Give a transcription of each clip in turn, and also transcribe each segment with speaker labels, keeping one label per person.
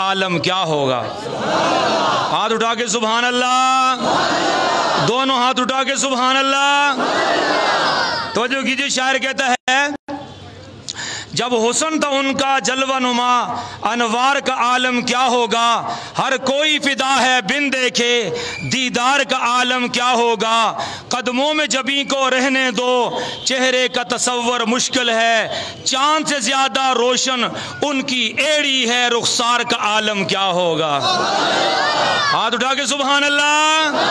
Speaker 1: عالم کیا ہوگا؟ ہاتھ اٹھا کے سبحان اللہ، دونوں ہاتھ اٹھا کے سبحان اللہ۔ توجہ کیجیے، شاعر کہتا ہے جب حسن تھا ان کا جلوہ نما، انوار کا عالم کیا ہوگا؟ ہر کوئی فدا ہے بن دیکھے، دیدار کا عالم کیا ہوگا؟ قدموں میں جبیں کو رہنے دو، چہرے کا تصور مشکل ہے، چاند سے زیادہ روشن ان کی ایڑی ہے، رخسار کا عالم کیا ہوگا؟ ہاتھ اٹھا کے سبحان اللہ،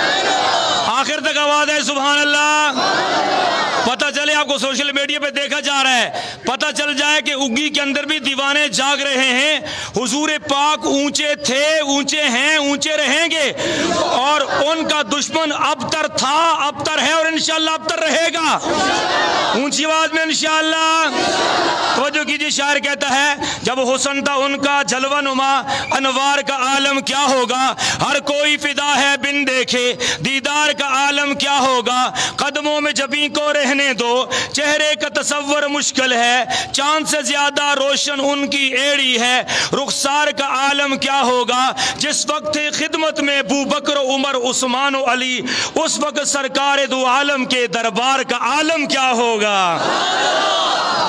Speaker 1: آخر تک آواز ہے سبحان اللہ۔ پتہ چلے آپ کو سوشل میڈیا پہ دیکھا جا رہا ہے، پتہ چل جائے کہ اگی کے اندر بھی دیوانے جاگ رہے ہیں۔ حضور پاک اونچے تھے، اونچے ہیں، اونچے رہیں گے، اور ان کا دشمن ابتر تھا، ابتر ہے، اور انشاءاللہ ابتر رہے گا۔ اونچی آواز میں انشاءاللہ۔ توجہ کیجیے، شاعر کہتا ہے جب حسن تھا ان کا جلوہ نما، انوار کا عالم کیا ہوگا؟ ہر کوئی فدا ہے بن دیکھے، دیدار کا عالم کیا ہوگا؟ قدموں میں جبیں کو رہنے دو، چہرے کا تصور مشکل ہے، چاند سے زیادہ روشن ان کی ایڑی ہے، رخسار کا عالم کیا ہوگا؟ جس وقت تھے خدمت میں ابو بکر و عمر عثمان و علی، اس وقت سرکار دو عالم کے دربار کا عالم کیا ہوگا؟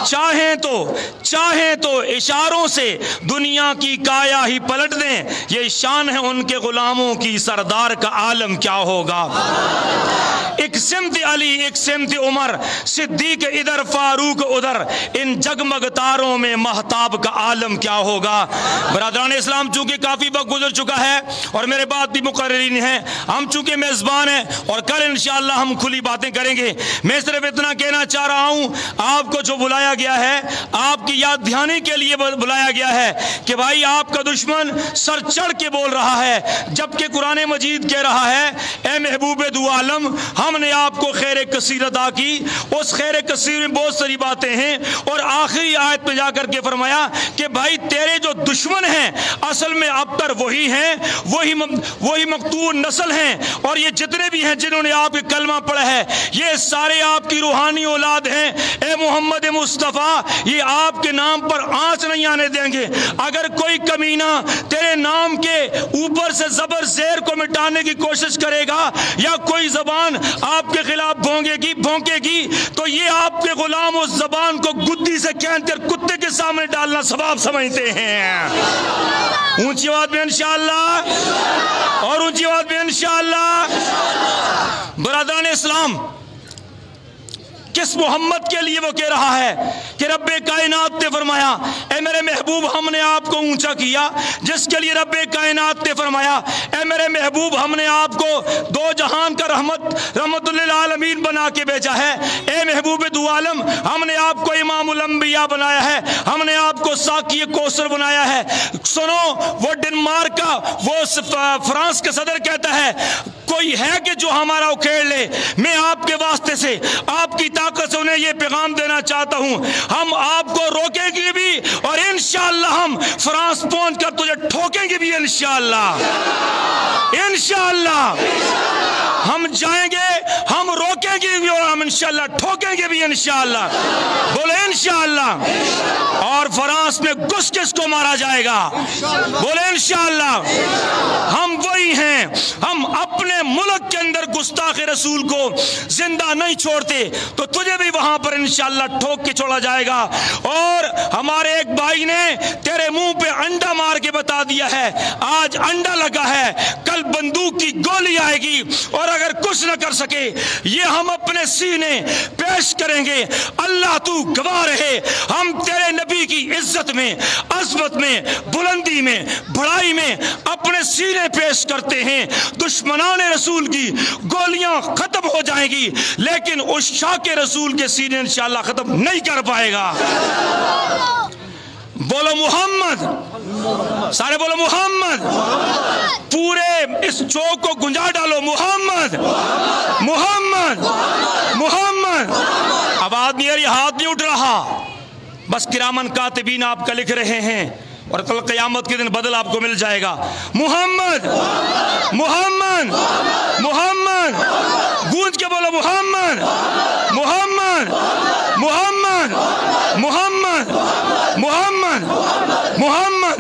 Speaker 1: چاہیں تو اشاروں سے دنیا کی کایا ہی پلٹ دیں، یہ شان ہے ان کے غلاموں کی، سردار کا عالم کیا ہوگا؟ ایک سمت علی، ایک سمت عمر، صدیق ادھر، فاروق ادھر، ان جگمگ تاروں میں مہتاب کا عالم کیا ہوگا؟ برادران اسلام، چونکہ کافی وقت گزر چکا ہے اور میرے بعد بھی مقررین ہیں، ہم چونکہ میزبان ہیں اور کل انشاءاللہ ہم کھلی باتیں کریں گے، میں صرف اتنا کہنا چاہ رہا ہوں، آپ کو جو بلایا گیا ہے، آپ کی یاد دہانی کے لیے بلایا گیا ہے کہ بھائی آپ کا دشمن سر چڑھ کے بول رہا ہے، جبکہ قرآن مجید کہہ رہا ہے اے محبوب دو عالم، ہم نے آپ کو خیر کثیر عطا کی، اس خیر کثیر میں بہت ساری باتیں ہیں، اور آخری آیت میں جا کر کے فرمایا کہ بھائی تیرے جو دشمن ہیں اصل میں ابتر وہی ہیں، وہی مقتول نسل ہیں، اور یہ جتنے بھی ہیں جنہوں نے آپ کے کلمہ پڑھا ہے یہ سارے آپ کی روحانی اولاد ہیں۔ اے محمد مصطفیٰ، یہ آپ کے نام پر آنچ نہیں آنے دیں گے۔ اگر کوئی کمینہ تیرے نام کے اوپر سے زبر زیر کو مٹانے کی کوشش کرے گا یا کوئی زبان آپ کے خلاف بھونکے گی تو یہ آپ کے غلام اس زبان کو گدی سے کھینچ کر کتے کے سامنے ڈالنا ثواب سمجھتے ہیں۔ اونچی آواز میں انشاءاللہ، اور اونچی آواز میں انشاءاللہ۔ برادران اسلام، کس محمد کے لیے وہ کہہ رہا ہے کہ رب کائنات نے فرمایا اے میرے محبوب ہم نے آپ کو اونچا کیا، جس کے لیے رب کائنات نے فرمایا اے میرے محبوب ہم نے آپ کو دو جہان کا رحمت للعالمین بنا کے بھیجا ہے، اے محبوب دو عالم ہم نے آپ کو امام الانبیاء بنایا ہے، ہم نے آپ کو ساقی کوثر بنایا ہے۔ سنو، وہ ڈنمارک کا، وہ فرانس کا صدر کہتا ہے کوئی ہے کہ جو ہمارا اکھیڑ لے، میں آپ کے واسطے سے، آپ کی طاقت سے انہیں یہ پیغام دینا چاہتا ہوں، ہم آپ کو روکیں گے بھی اور انشاءاللہ ہم فرانس پہنچ کر تجھے ٹھوکیں گے بھی انشاءاللہ۔ انشاءاللہ ہم جائیں گے، ہم روکیں گے بھی اور ہم انشاءاللہ ٹھوکیں گے بھی انشاءاللہ۔ بولے انشاءاللہ۔ اور فرانس میں گھس کس کو مارا جائے گا؟ بولے انشاءاللہ۔ ہم وہی ہیں، ہم اپنے ملک کے اندر گستاخ رسول کو زندہ نہیں چھوڑتے تو تجھے بھی وہاں پر انشاءاللہ ٹھوک کے چھوڑا جائے گا۔ اور ہمارے ایک بھائی نے تیرے منہ پہ انڈا مار کے بتا دیا ہے آج انڈا لگا ہے، کل بندوق کی گولی آئے گی، اور اگر کچھ نہ کر سکے یہ ہم اپنے سینے پیش کریں گے۔ اللہ تو گواہ رہے، ہم تیرے نبی کی عزت میں، عظمت میں، بلندی میں، بڑائی میں اپنے سینے پیش کرتے ہیں۔ دشمنان رسول کی گولیاں ختم ہو جائیں گی لیکن اس شاہ کے رسول کے سینے انشاءاللہ ختم نہیں کر پائے گا۔ بولو محمد، سارے بولو محمد، پورے اس چوک کو گنجا ڈالو محمد محمد محمد۔ اب آدمی یار یہ ہاتھ نہیں اٹھ رہا، بس کرامن کاتبین آپ کا لکھ رہے ہیں اور کل قیامت کے دن بدل آپ کو مل جائے گا۔ محمد محمد محمد، گونج کے بولو محمد محمد محمد محمد محمد محمد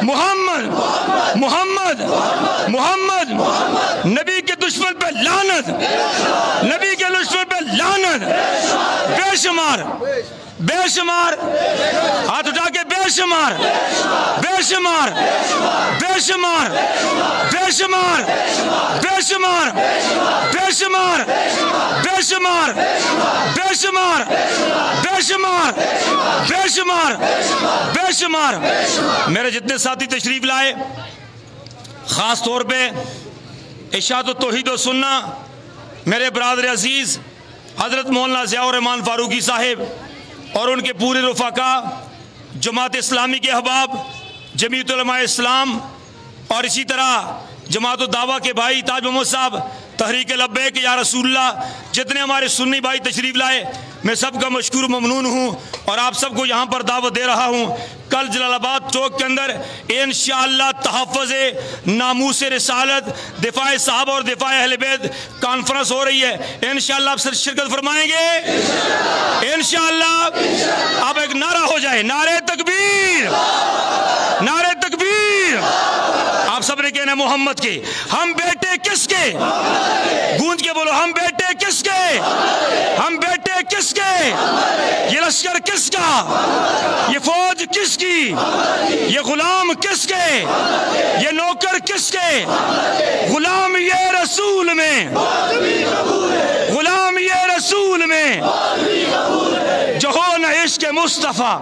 Speaker 1: محمد محمد محمد نبی کے دشمن پہ لعنت، نبی کے دشمن پہ لعنت، بے شمار بے شمار، ہاتھ اٹھا کے بے شمار بے شمار بے شمار بے شمار بے شمار بے شمار بے شمار بے شمار بے شمار بے شمار بے شمار میرے جتنے ساتھی تشریف لائے، خاص طور پہ اشاعت توحید و سنہ میرے برادر عزیز حضرت مولانا ضیاء الرحمن فاروقی صاحب اور ان کے پورے رفقا، جماعت اسلامی کے احباب، جمعیت علماء اسلام، اور اسی طرح جماعت الدعوہ کے بھائی تاج محمد صاحب، تحریک لبیک یا رسول اللہ، جتنے ہمارے سنی بھائی تشریف لائے، میں سب کا مشکور و ممنون ہوں اور آپ سب کو یہاں پر دعوت دے رہا ہوں۔ کل جلال آباد چوک کے اندر انشاءاللہ تحفظ ناموس رسالت، دفاع صحابہ اور دفاع اہل بیت کانفرنس ہو رہی ہے، انشاءاللہ آپ شرکت فرمائیں گے انشاءاللہ۔ اب ایک نعرہ ہو جائے، نعرہ تکبیر، نعرہ تکبیر۔ آپ سب نے کہنا محمد کے، ہم بیٹے کس کے؟ گونج کے بولو، ہم بیٹے کس کے؟ ہم بیٹے کس کے؟ یہ لشکر کس کا؟ یہ فوج کس کی؟ یہ غلام کس کے؟ یہ نوکر کس کے؟ غلام یہ رسول میں، غلام یہ رسول میں جو ہو نہ عشق مصطفیٰ۔